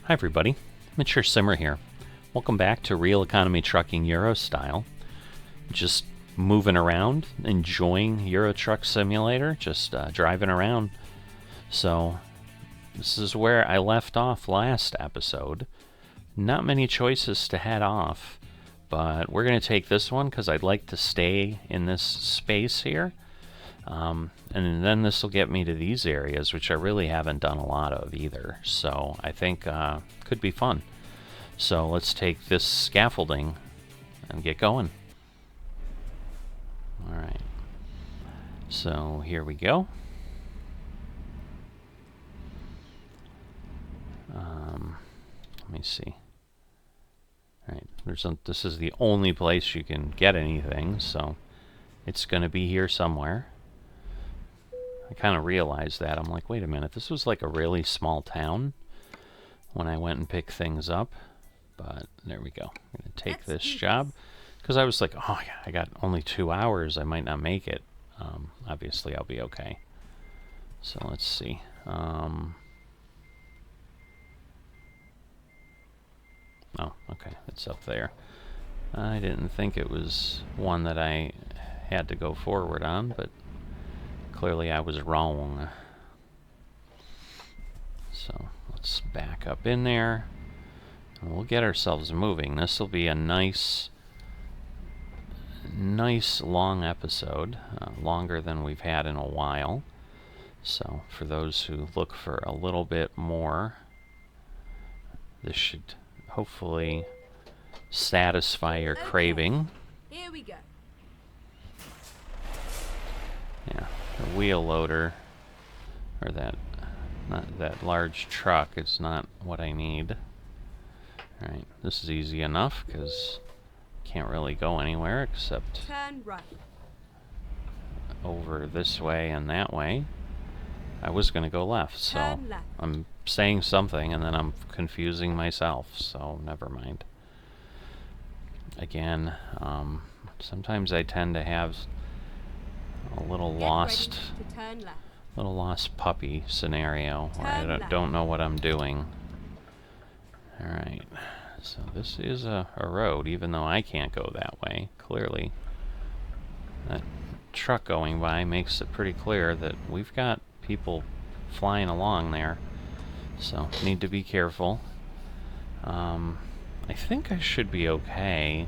Hi everybody, Mature Simmer here. Welcome back to Real Economy Trucking Euro Style. Just moving around, enjoying Euro Truck Simulator, just driving around. So this is where I left off last episode. Not many choices to head off, but we're going to take this one because I'd like to stay in this space here. And then this will get me to these areas, which I really haven't done a lot of either. So I think could be fun. So let's take this scaffolding and get going. All right. So here we go. Let me see. All right. This is the only place you can get anything, so it's going to be here somewhere. I kind of realized that. I'm like, wait a minute, this was like a really small town when I went and picked things up. But there we go. I'm going to take this job because I was like, oh yeah, I got only 2 hours. I might not make it. Obviously, I'll be okay. So let's see. Oh, okay, it's up there. I didn't think it was one that I had to go forward on, but clearly I was wrong. So let's back up in there and we'll get ourselves moving. This will be a nice long episode, longer than we've had in a while. So for those who look for a little bit more, this should hopefully satisfy your craving. Here we go. Yeah. The wheel loader, or not that large truck, is not what I need. Alright, this is easy enough because can't really go anywhere except turn right over this way and that way. I was going to go left, so turn left. I'm saying something and then I'm confusing myself, so never mind. Again, sometimes I tend to have a little lost puppy scenario where I don't know what I'm doing. Alright, so this is a road, even though I can't go that way, clearly. That truck going by makes it pretty clear that we've got people flying along there, so need to be careful. I think I should be okay.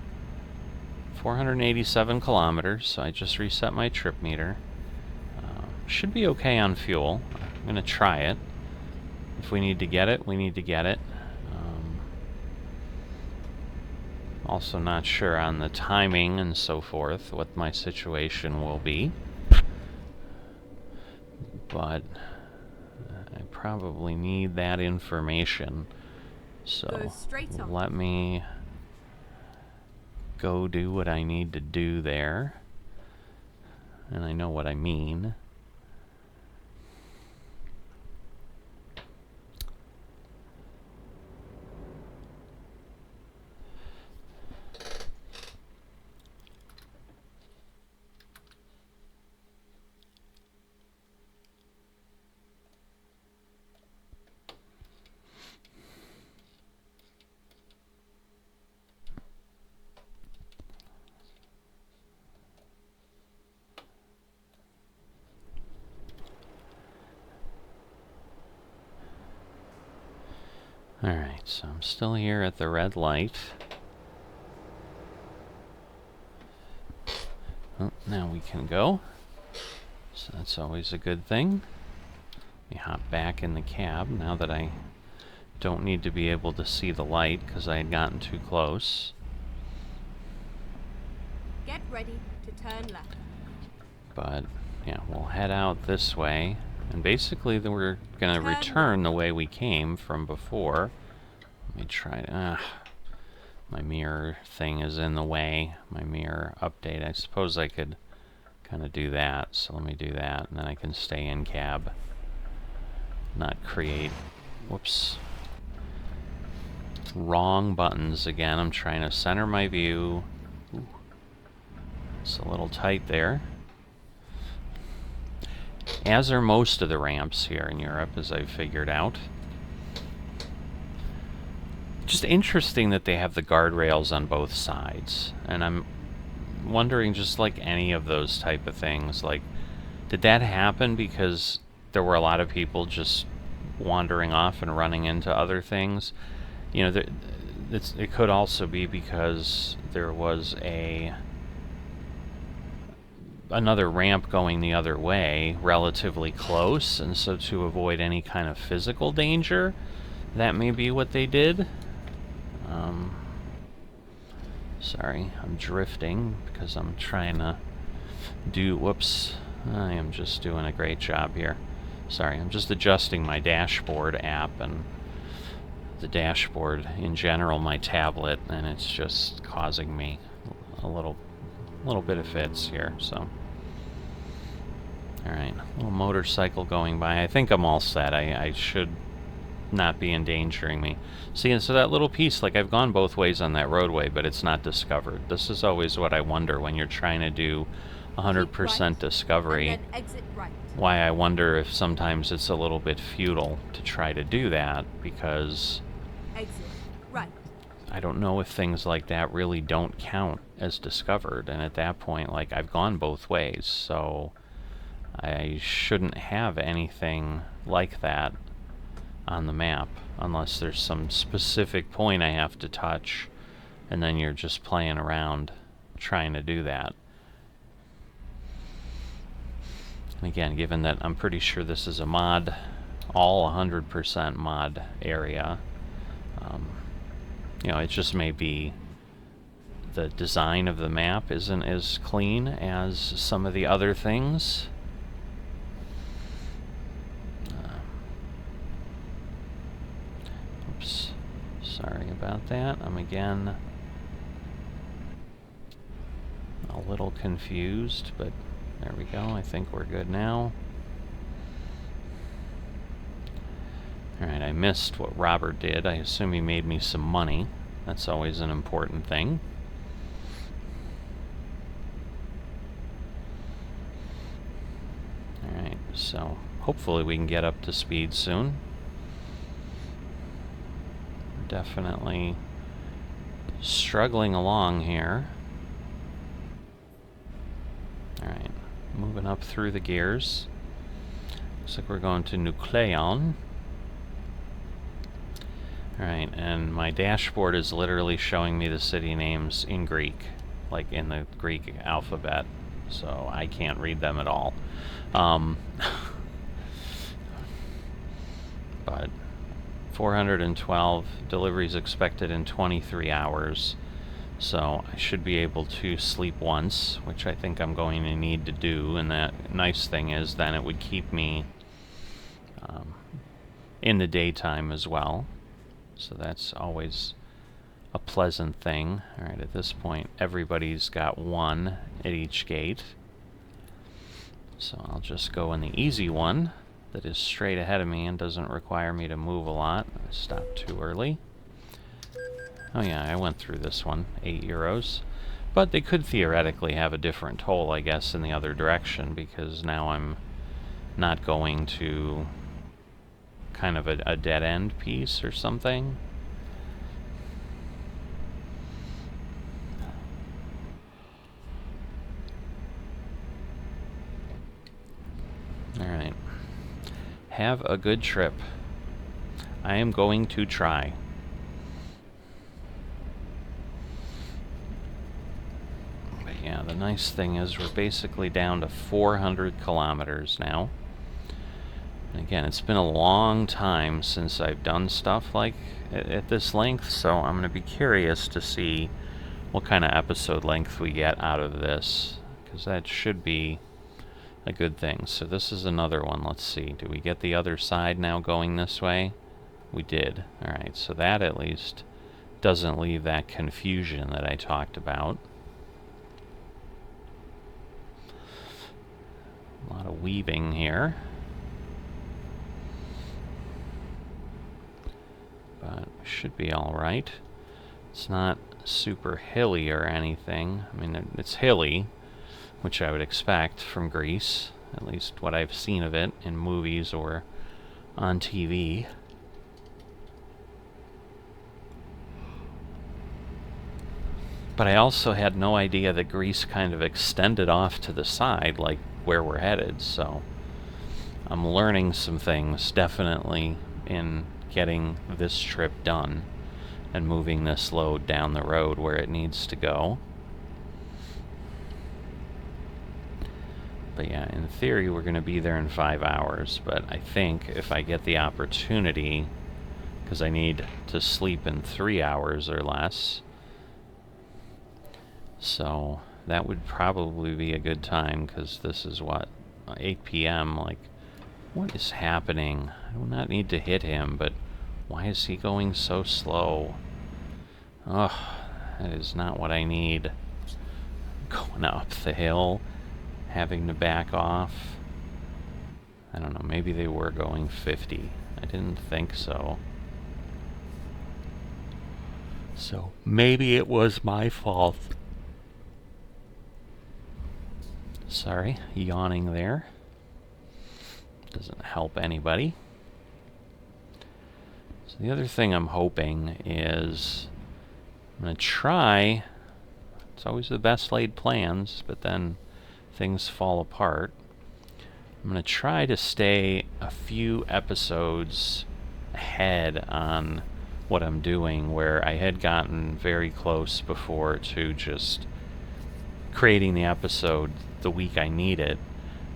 487 kilometers, so I just reset my trip meter. Should be okay on fuel. I'm going to try it. If we need to get it, we need to get it. Also not sure on the timing and so forth, what my situation will be. But I probably need that information. So let me go do what I need to do there. And I know what I mean. Alright, so I'm still here at the red light. Oh, now we can go. So that's always a good thing. Let me hop back in the cab now that I don't need to be able to see the light because I had gotten too close. Get ready to turn left. But yeah, we'll head out this way. And basically, then we're going to return the way we came from before. Let me try. My mirror thing is in the way. My mirror update. I suppose I could kind of do that. So let me do that, and then I can stay in cab. Not create. Whoops. Wrong buttons again. I'm trying to center my view. Ooh. It's a little tight there. As are most of the ramps here in Europe, as I've figured out. just interesting that they have the guardrails on both sides. And I'm wondering, just like any of those type of things, like, did that happen because there were a lot of people just wandering off and running into other things? You know, it could also be because there was another ramp going the other way, relatively close, and so to avoid any kind of physical danger, that may be what they did. Sorry, I'm drifting because I'm trying to whoops, I am just doing a great job here. Sorry, I'm just adjusting my dashboard app and the dashboard in general, my tablet, and it's just causing me a little bit of fits here, so. Alright, a little motorcycle going by. I think I'm all set. I should not be endangering me. See, and so that little piece, like, I've gone both ways on that roadway, but it's not discovered. This is always what I wonder when you're trying to do 100% discovery. And then exit right. Why I wonder if sometimes it's a little bit futile to try to do that, because Exit right. I don't know if things like that really don't count as discovered, and at that point, like, I've gone both ways, so I shouldn't have anything like that on the map, unless there's some specific point I have to touch, and then you're just playing around trying to do that. And again, given that I'm pretty sure this is a mod, all 100% mod area, you know, it just may be the design of the map isn't as clean as some of the other things. Oops, sorry about that. I'm again a little confused, but there we go. I think we're good now. Alright, I missed what Robert did. I assume he made me some money. That's always an important thing. Alright, so hopefully we can get up to speed soon. We're definitely struggling along here. Alright, moving up through the gears. Looks like we're going to Nucleon. Alright, and my dashboard is literally showing me the city names in Greek, like in the Greek alphabet, so I can't read them at all. But 412 deliveries expected in 23 hours, so I should be able to sleep once, which I think I'm going to need to do, and that nice thing is then it would keep me in the daytime as well. So that's always a pleasant thing. Alright, at this point, everybody's got one at each gate. So I'll just go in the easy one that is straight ahead of me and doesn't require me to move a lot. I stopped too early. Oh yeah, I went through this one, €8. But they could theoretically have a different toll, I guess, in the other direction, because now I'm not going to kind of a dead-end piece or something. Alright. Have a good trip. I am going to try. But yeah, the nice thing is we're basically down to 400 kilometers now. And again, it's been a long time since I've done stuff like at this length, so I'm going to be curious to see what kind of episode length we get out of this, because that should be a good thing. So this is another one. Let's see. Do we get the other side now going this way? We did. Alright, so that at least doesn't leave that confusion that I talked about. A lot of weaving here. But should be alright. It's not super hilly or anything. I mean, it's hilly, which I would expect from Greece, at least what I've seen of it in movies or on TV. But I also had no idea that Greece kind of extended off to the side, like where we're headed, so I'm learning some things, definitely, in getting this trip done and moving this load down the road where it needs to go. But yeah, in theory, we're going to be there in 5 hours, but I think if I get the opportunity, because I need to sleep in 3 hours or less, so that would probably be a good time, because this is what, 8 p.m., like, what is happening? I do not need to hit him, but why is he going so slow? Ugh, that is not what I need. Going up the hill, having to back off. I don't know, maybe they were going 50. I didn't think so. So maybe it was my fault. Sorry, yawning there. Doesn't help anybody. So the other thing I'm hoping is I'm going to try. It's always the best laid plans, but then things fall apart. I'm going to try to stay a few episodes ahead on what I'm doing, where I had gotten very close before to just creating the episode the week I need it.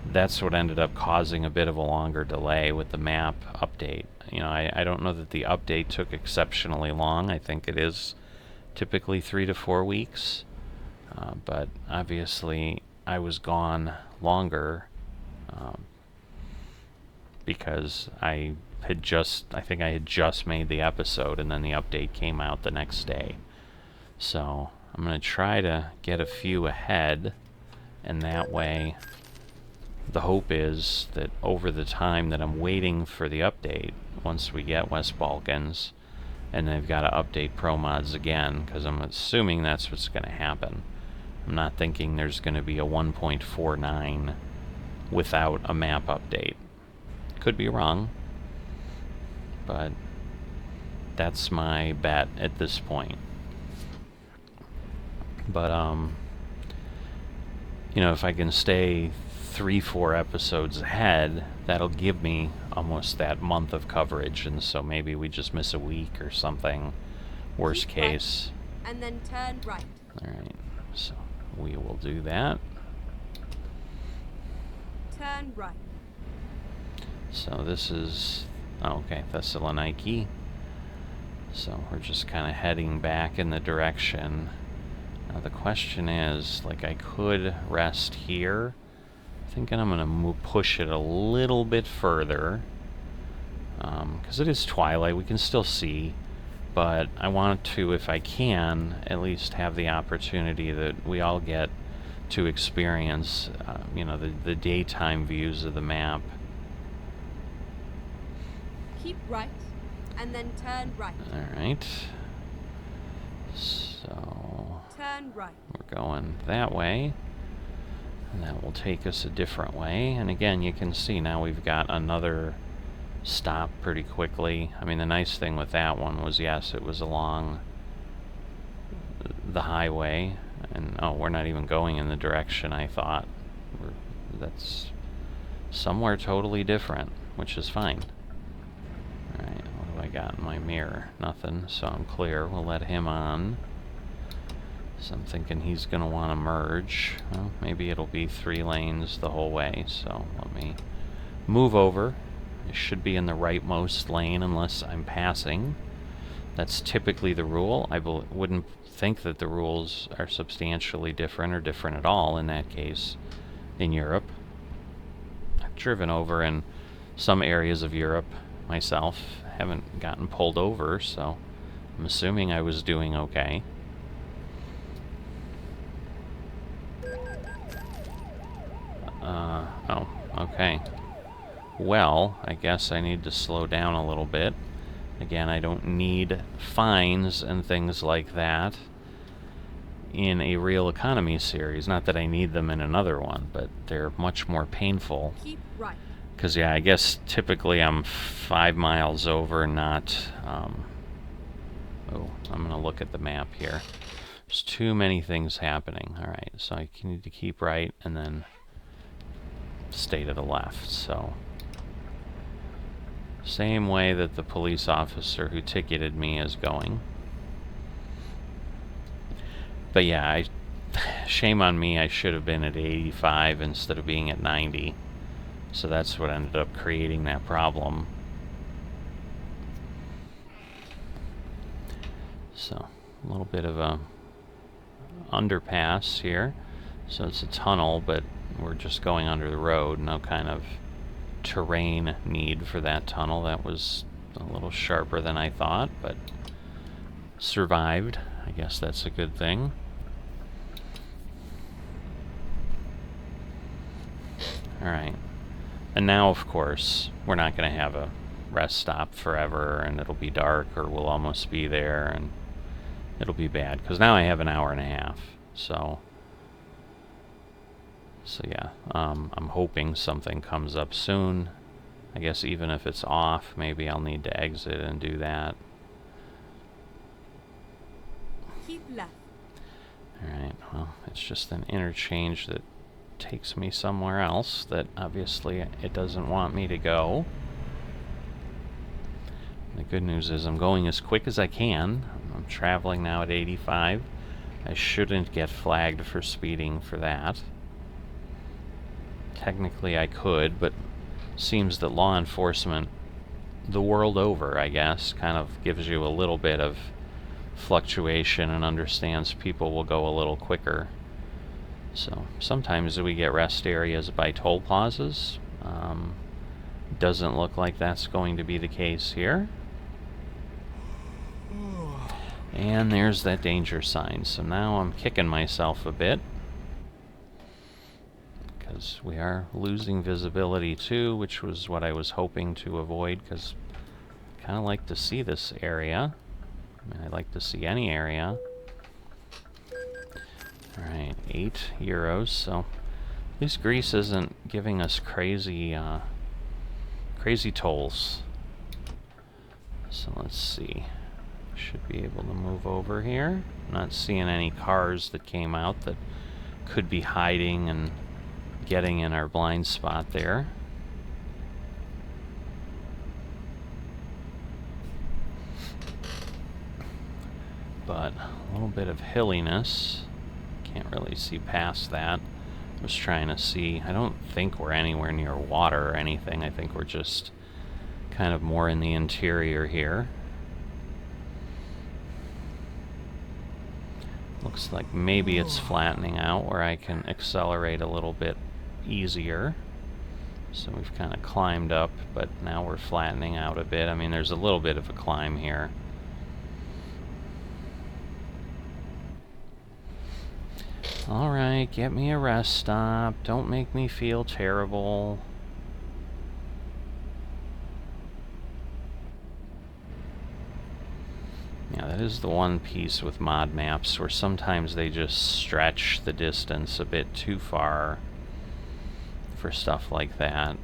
That's what ended up causing a bit of a longer delay with the map update. You know, I don't know that the update took exceptionally long. I think it is typically 3 to 4 weeks. But obviously I was gone longer because I think I had just made the episode and then the update came out the next day. So I'm going to try to get a few ahead, and that way the hope is that over the time that I'm waiting for the update, once we get West Balkans, and they've got to update Pro Mods again, because I'm assuming that's what's going to happen. I'm not thinking there's going to be a 1.49 without a map update. Could be wrong, but that's my bet at this point. But, you know, if I can stay 3-4 episodes ahead, that'll give me almost that month of coverage, and so maybe we just miss a week or something, worst case. Right, and then turn right. Alright, so we will do that. Turn right. So this is, okay, Thessaloniki. So we're just kind of heading back in the direction. Now the question is, like, I could rest here. Thinking I'm going to push it a little bit further, because it is twilight, we can still see, but I want to, if I can, at least have the opportunity that we all get to experience, you know, the daytime views of the map. Keep right, and then turn right. Alright. So turn right. We're going that way. And that will take us a different way. And again, you can see now we've got another stop pretty quickly. I mean, the nice thing with that one was, yes, it was along the highway. And, oh, we're not even going in the direction I thought. That's somewhere totally different, which is fine. Alright, what do I got in my mirror? Nothing, so I'm clear. We'll let him on. So I'm thinking he's going to want to merge. Well, maybe it'll be 3 lanes the whole way, so let me move over. I should be in the rightmost lane unless I'm passing. That's typically the rule. I wouldn't think that the rules are substantially different or different at all in that case in Europe. I've driven over in some areas of Europe myself. Haven't gotten pulled over, so I'm assuming I was doing okay. Oh, okay. Well, I guess I need to slow down a little bit. Again, I don't need fines and things like that in a real economy series. Not that I need them in another one, but they're much more painful. Keep right. Because, yeah, I guess typically I'm 5 miles over, not... oh, I'm going to look at the map here. There's too many things happening. Alright, so I need to keep right and then stay to the left. So, same way that the police officer who ticketed me is going. But yeah, shame on me, I should have been at 85 instead of being at 90. So that's what ended up creating that problem. So, a little bit of a underpass here. So it's a tunnel, but we're just going under the road. No kind of terrain need for that tunnel. That was a little sharper than I thought, but survived. I guess that's a good thing. Alright. And now, of course, we're not going to have a rest stop forever, and it'll be dark, or we'll almost be there, and it'll be bad. Because now I have an hour and a half. So yeah, I'm hoping something comes up soon. I guess even if it's off, maybe I'll need to exit and do that. Keep left. Alright, well, it's just an interchange that takes me somewhere else that obviously it doesn't want me to go. The good news is I'm going as quick as I can. I'm traveling now at 85. I shouldn't get flagged for speeding for that. Technically I could, but seems that law enforcement the world over, I guess, kind of gives you a little bit of fluctuation and understands people will go a little quicker. So sometimes we get rest areas by toll plazas. Doesn't look like that's going to be the case here. And there's that danger sign. So now I'm kicking myself a bit, because we are losing visibility too, which was what I was hoping to avoid, because I kind of like to see this area. I mean, I like to see any area. Alright, €8, so at least Greece isn't giving us crazy tolls. So let's see. Should be able to move over here. Not seeing any cars that came out that could be hiding and getting in our blind spot there. But a little bit of hilliness. Can't really see past that. I was trying to see. I don't think we're anywhere near water or anything. I think we're just kind of more in the interior here. Looks like maybe it's flattening out where I can accelerate a little bit easier. So we've kind of climbed up, but now we're flattening out a bit. I mean, there's a little bit of a climb here. Alright, get me a rest stop. Don't make me feel terrible. Yeah, that is the one piece with mod maps where sometimes they just stretch the distance a bit too far for stuff like that.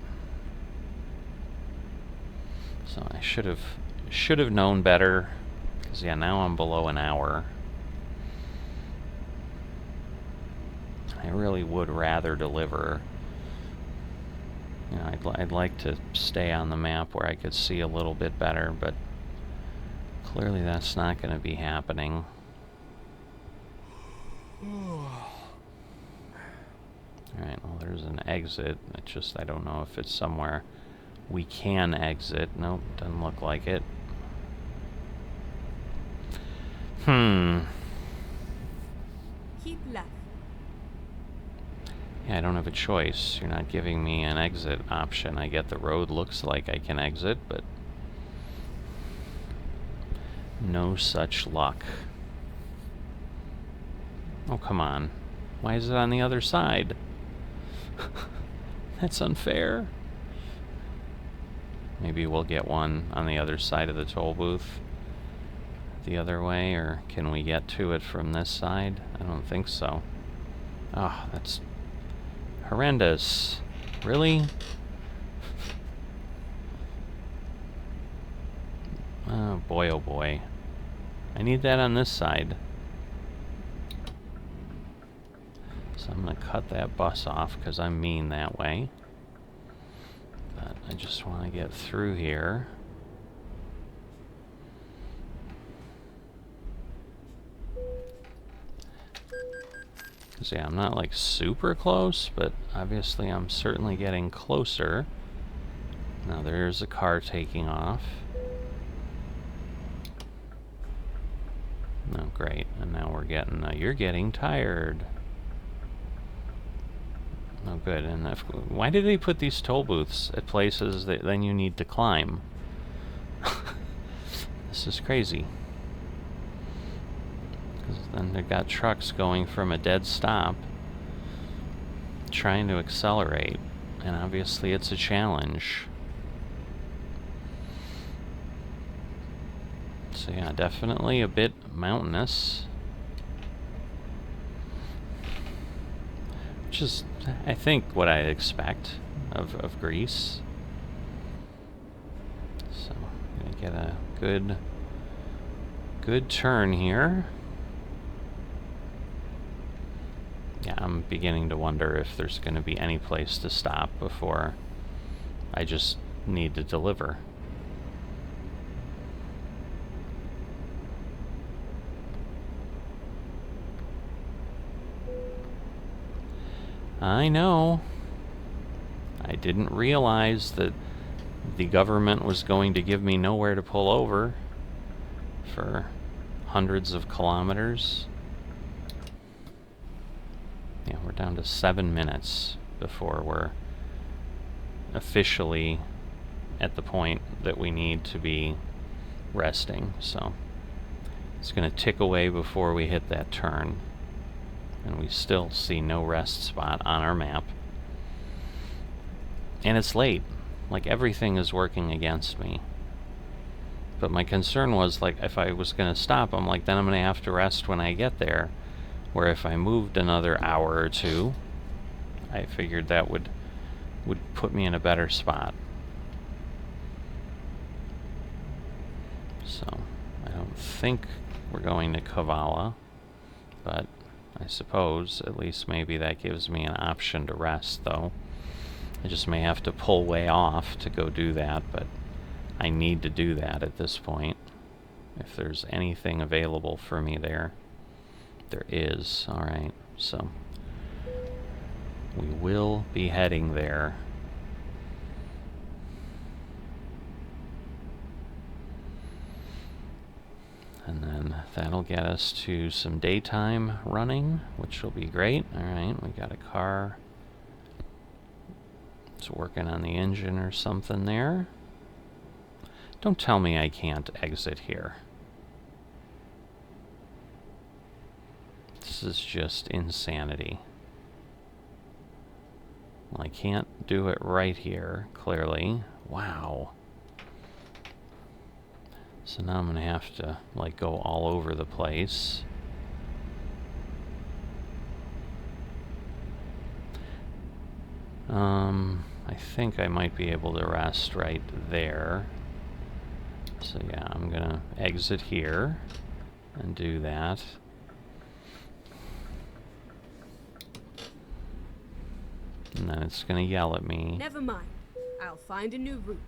So I should have known better, because yeah, now I'm below an hour. I really would rather deliver. You know, I'd like to stay on the map where I could see a little bit better, but clearly that's not going to be happening. Alright, well, there's an exit. I don't know if it's somewhere we can exit. Nope, doesn't look like it. Keep left. Yeah, I don't have a choice. You're not giving me an exit option. I get the road looks like I can exit, but no such luck. Oh, come on. Why is it on the other side? That's unfair. Maybe we'll get one on the other side of the toll booth the other way, or can we get to it from this side? I don't think so. Oh, that's horrendous. Really? Oh boy, oh boy. I need that on this side. So I'm going to cut that bus off because I'm mean that way. But I just want to get through here. Because, yeah, I'm not like super close, but obviously I'm certainly getting closer. Now there's a car taking off. Oh, great. And now we're getting, you're getting tired. Oh, good. And why did they put these toll booths at places that then you need to climb? This is crazy. Because then they've got trucks going from a dead stop, trying to accelerate. And obviously it's a challenge. So yeah, definitely a bit mountainous. Which is, I think, what I'd expect of Greece. So, I'm gonna get a good turn here. Yeah, I'm beginning to wonder if there's gonna be any place to stop before I just need to deliver. I know. I didn't realize that the government was going to give me nowhere to pull over for hundreds of kilometers. Yeah, we're down to 7 minutes before we're officially at the point that we need to be resting. So it's going to tick away before we hit that turn. And we still see no rest spot on our map. And it's late. Like, everything is working against me. But my concern was, like, if I was going to stop, I'm like, then I'm going to have to rest when I get there. Where if I moved another hour or two, I figured that would put me in a better spot. So, I don't think we're going to Kavala, but I suppose at least maybe that gives me an option to rest, though. I just may have to pull way off to go do that, but I need to do that at this point. If there's anything available for me there. There is. Alright, so we will be heading there. And then that'll get us to some daytime running, which will be great. Alright, we got a car. It's working on the engine or something there. Don't tell me I can't exit here. This is just insanity. Well, I can't do it right here, clearly. Wow. So now I'm gonna have to, like, go all over the place. I think I might be able to rest right there. So yeah, I'm gonna exit here and do that. And then it's gonna yell at me. Never mind. I'll find a new route.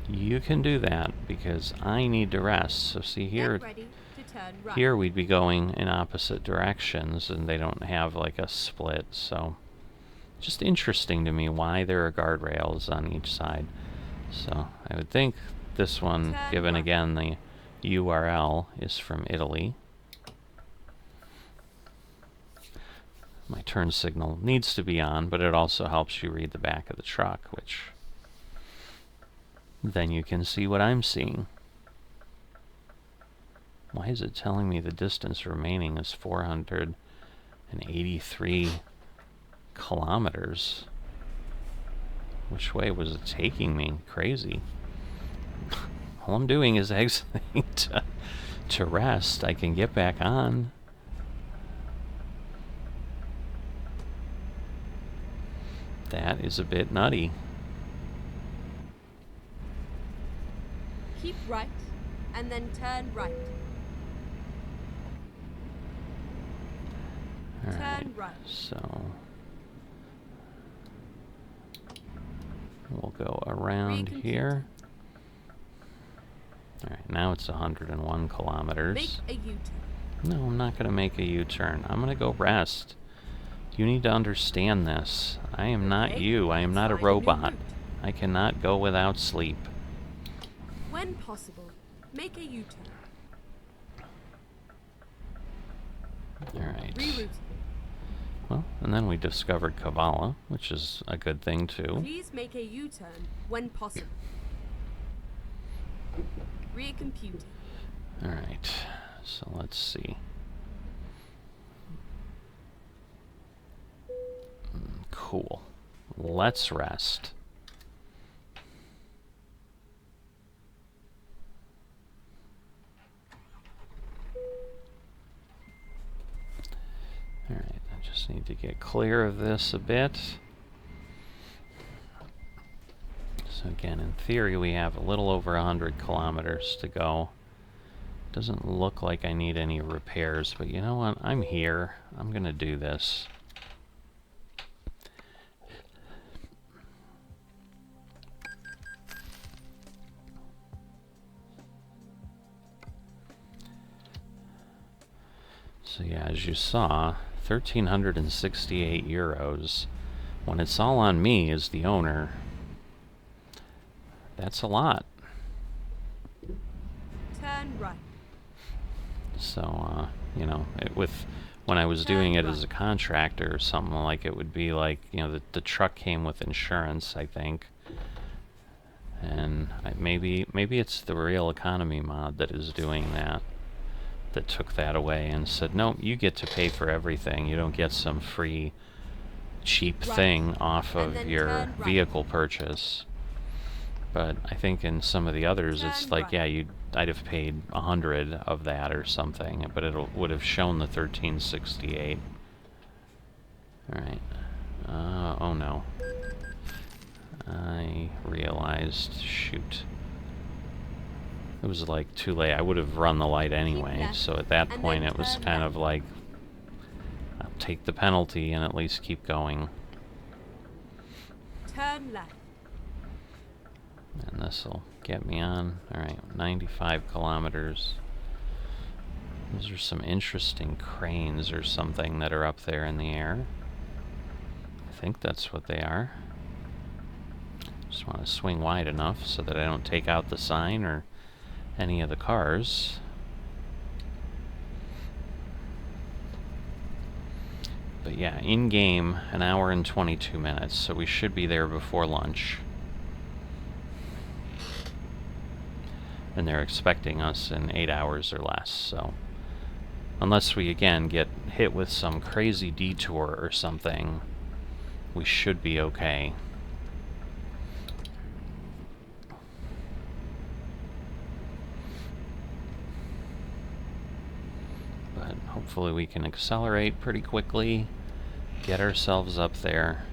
You can do that because I need to rest. So see here, Get ready to turn right. here we'd be going in opposite directions and they don't have like a split. So just interesting to me why there are guardrails on each side. So I would think this one, Turn given right. again the URL, is from Italy. My turn signal needs to be on, but it also helps you read the back of the truck, which then you can see what I'm seeing. Why is it telling me the distance remaining is 483 kilometers? Which way was it taking me? Crazy. All I'm doing is exiting to rest. I can get back on. That is a bit nutty. Keep right, and then turn right. All right. Turn right. So we'll go around here. Alright, now it's 101 kilometers. Make a U-turn. No, I'm not going to make a U-turn. I'm going to go rest. You need to understand this. I am not Okay, you. I am not a find a new robot. route. I cannot go without sleep. When possible, make a U-turn. Alright. Rerouting. Well, and then we discovered Kavala, which is a good thing too. Please make a U-turn when possible. Recomputing. Alright, so let's see. Cool. Let's rest. Alright, I just need to get clear of this a bit. So again, in theory, we have a little over 100 kilometers to go. Doesn't look like I need any repairs, but you know what? I'm here. I'm gonna do this. So yeah, as you saw, 1,368 euros. When it's all on me as the owner, that's a lot. Turn right. So, you know, when I was doing it as a contractor or something, like it would be like, you know, the truck came with insurance, I think. And maybe it's the Real Economy mod that is doing that took that away and said, no, you get to pay for everything. You don't get some free, cheap thing off of your vehicle purchase. But I think in some of the others, it's like, yeah, I'd have paid 100 of that or something, but it would have shown the 1368. All right. Oh no. I realized, shoot. It was like too late. I would have run the light anyway, so at that point it was kind of like, I'll take the penalty and at least keep going. Turn left. And this will get me on. Alright, 95 kilometers. Those are some interesting cranes or something that are up there in the air. I think that's what they are. Just want to swing wide enough so that I don't take out the sign or any of the cars. But yeah, in-game, 1 hour and 22 minutes, so we should be there before lunch. And they're expecting us in 8 hours or less, so unless we again get hit with some crazy detour or something, we should be okay. But hopefully we can accelerate pretty quickly, get ourselves up there.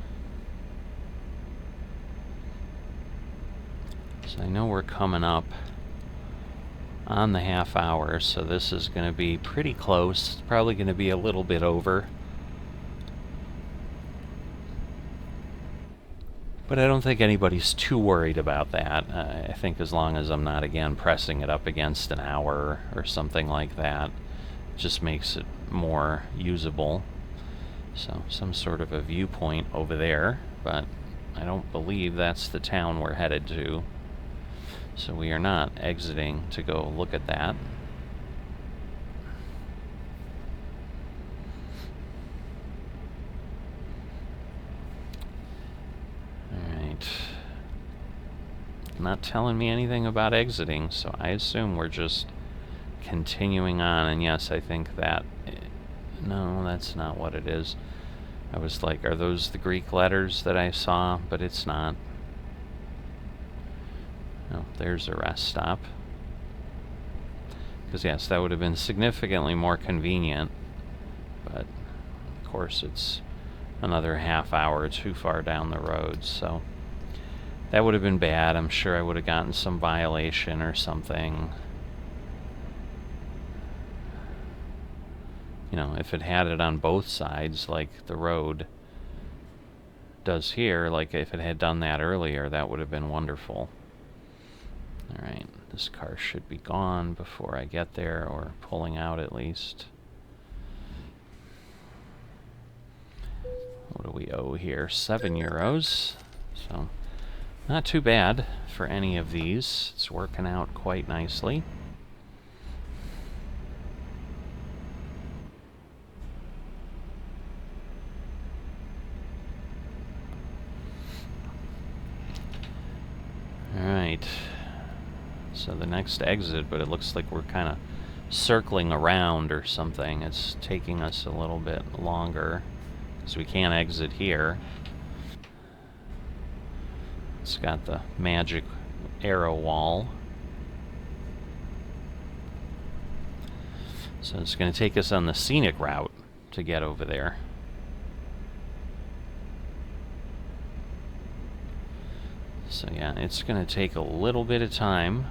So I know we're coming up on the half hour, so this is going to be pretty close. Probably going to be a little bit over. But I don't think anybody's too worried about that. I think as long as I'm not, again, pressing it up against an hour or something like that, it just makes it more usable. So, some sort of a viewpoint over there, but I don't believe that's the town we're headed to. So we are not exiting to go look at that. Alright. Not telling me anything about exiting, so I assume we're just continuing on. And yes, I think that... No, that's not what it is. I was like, are those the Greek letters that I saw? But it's not. Oh, there's a rest stop. Because yes, that would have been significantly more convenient. But, of course, it's another half hour too far down the road, so... That would have been bad. I'm sure I would have gotten some violation or something. You know, if it had it on both sides like the road does here, like if it had done that earlier, that would have been wonderful. Alright, this car should be gone before I get there, or pulling out at least. What do we owe here? €7. So, not too bad for any of these. It's working out quite nicely. Alright. So the next exit, but it looks like we're kind of circling around or something. It's taking us a little bit longer, because we can't exit here. It's got the magic arrow wall. So it's going to take us on the scenic route to get over there. So yeah, it's going to take a little bit of time.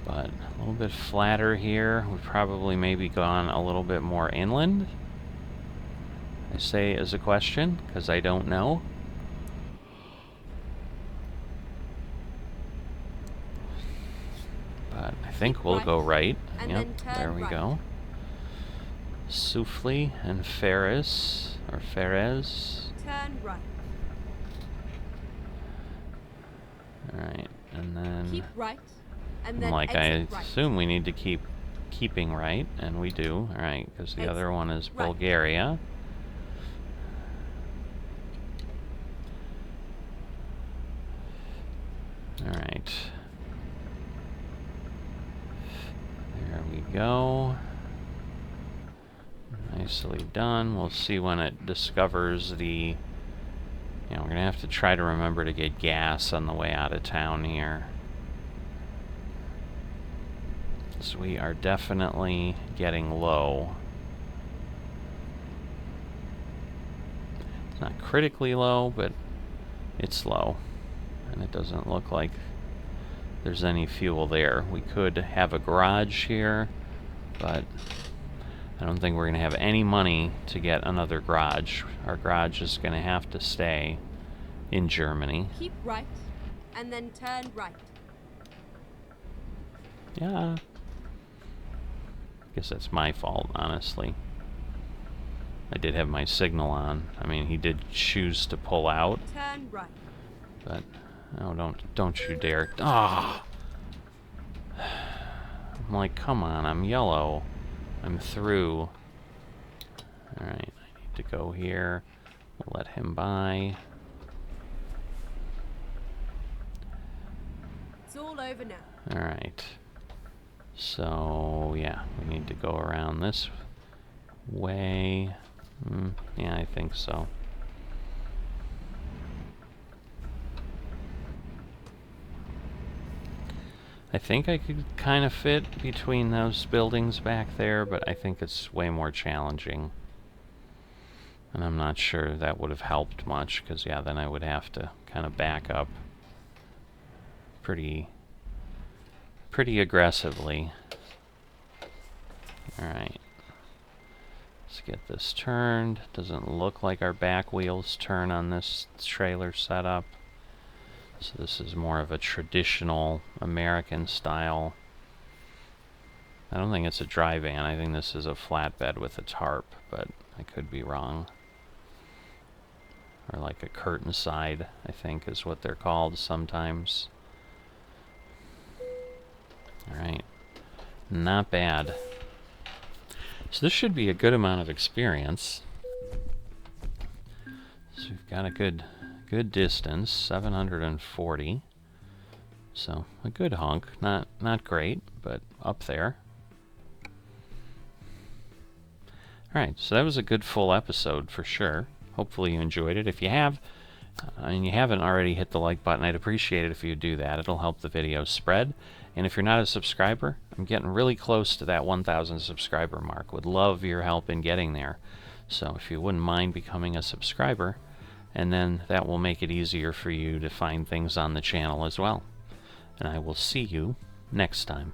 But a little bit flatter here. We've probably maybe gone a little bit more inland. I say as a question, because I don't know. But I think we'll go right. Yep, there we go. Souffle and Ferris, or Ferez. Turn right. Alright, and then... Keep right, and then like, I right. assume we need to keep keeping right, and we do. Alright, because the other one is right. Bulgaria. Alright. There we go. Nicely done. We'll see when it discovers the... You know, we're going to have to try to remember to get gas on the way out of town here. So we are definitely getting low. It's not critically low, but it's low. And it doesn't look like there's any fuel there. We could have a garage here, but I don't think we're going to have any money to get another garage. Our garage is going to have to stay in Germany. Keep right, and then turn right. Yeah. Guess that's my fault, honestly. I did have my signal on. I mean, he did choose to pull out. Turn right. But, oh, don't you dare. Ah! I'm like, come on, I'm yellow. I'm through. Alright, I need to go here. We'll let him by. It's all over now. Alright. So, yeah, we need to go around this way. Yeah, I think so. I think I could kind of fit between those buildings back there, but I think it's way more challenging. And I'm not sure that would have helped much, because, yeah, then I would have to kind of back up pretty aggressively. Alright. Let's get this turned. Doesn't look like our back wheels turn on this trailer setup. So this is more of a traditional American style. I don't think it's a dry van. I think this is a flatbed with a tarp, but I could be wrong. Or like a curtain side, I think is what they're called sometimes. Alright. Not bad. So this should be a good amount of experience. So we've got a good distance, 740. So a good hunk. Not great, but up there. Alright, so that was a good full episode for sure. Hopefully you enjoyed it. If you have, and you haven't already hit the like button, I'd appreciate it if you do that. It'll help the video spread. And if you're not a subscriber, I'm getting really close to that 1,000 subscriber mark. Would love your help in getting there. So if you wouldn't mind becoming a subscriber, and then that will make it easier for you to find things on the channel as well. and I will see you next time.